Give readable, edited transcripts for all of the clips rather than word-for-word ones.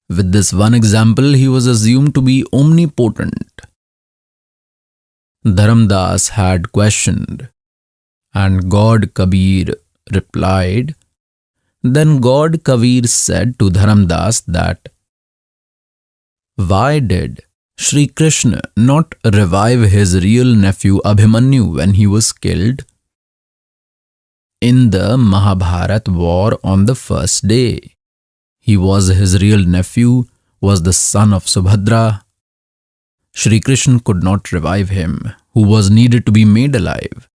With this one example, he was assumed to be omnipotent. Dharamdas had questioned, and God Kabir replied. Then God Kabir said to Dharamdas that, why did Sri Krishna not revive his real nephew Abhimanyu when he was killed in the Mahabharat war on the first day? He was his real nephew, was the son of Subhadra. Sri Krishna could not revive him, who was needed to be made alive.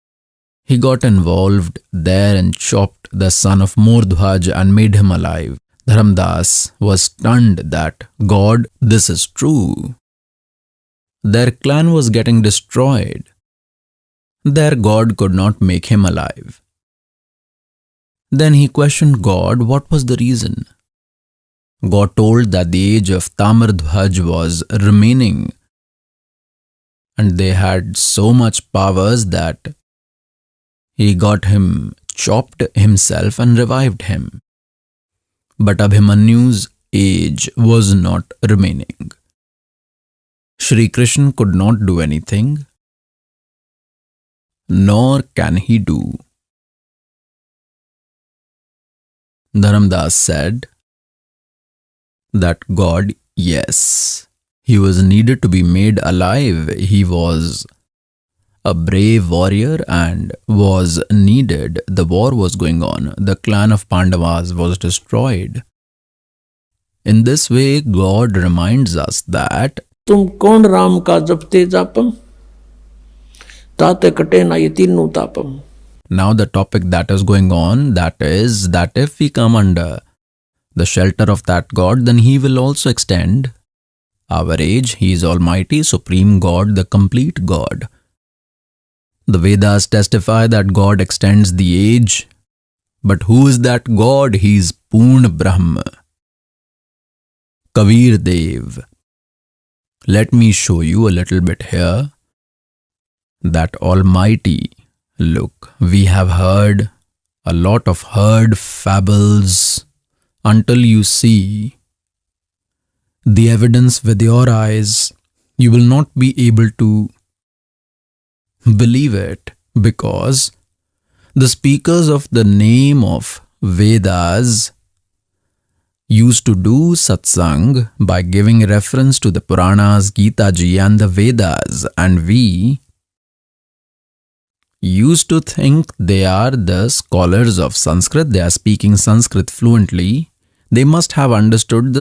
He got involved there and chopped the son of Mordhwaj and made him alive. Dharamdas was stunned that, God, this is true. Their clan was getting destroyed. Their God could not make him alive. Then he questioned God what was the reason. God told that the age of Tamardhwaj was remaining, and they had so much powers that he got him chopped himself and revived him. But Abhimanyu's age was not remaining. Sri Krishna could not do anything, nor can he do. Dharamdas said that God, yes, he was needed to be made alive. He was a brave warrior and was needed. The war was going on. The clan of Pandavas was destroyed. In this way, God reminds us that तुम कौन राम का जपते जापम ताते कटे ना ये तीनों तापम. Now the topic that is going on, that is that if we come under the shelter of that God, then he will also extend our age. He is Almighty, Supreme God, the complete God. The Vedas testify that God extends the age. But who is that God? He is Purna Brahma. Kabir Dev. Let me show you a little bit here. That Almighty. Look, we have heard a lot of fables until you see the evidence with your eyes. You will not be able to believe it, because the speakers of the name of Vedas used to do satsang by giving reference to the Puranas, Gita Ji and the Vedas, and we used to think they are the scholars of Sanskrit. They are speaking Sanskrit fluently. They must have understood the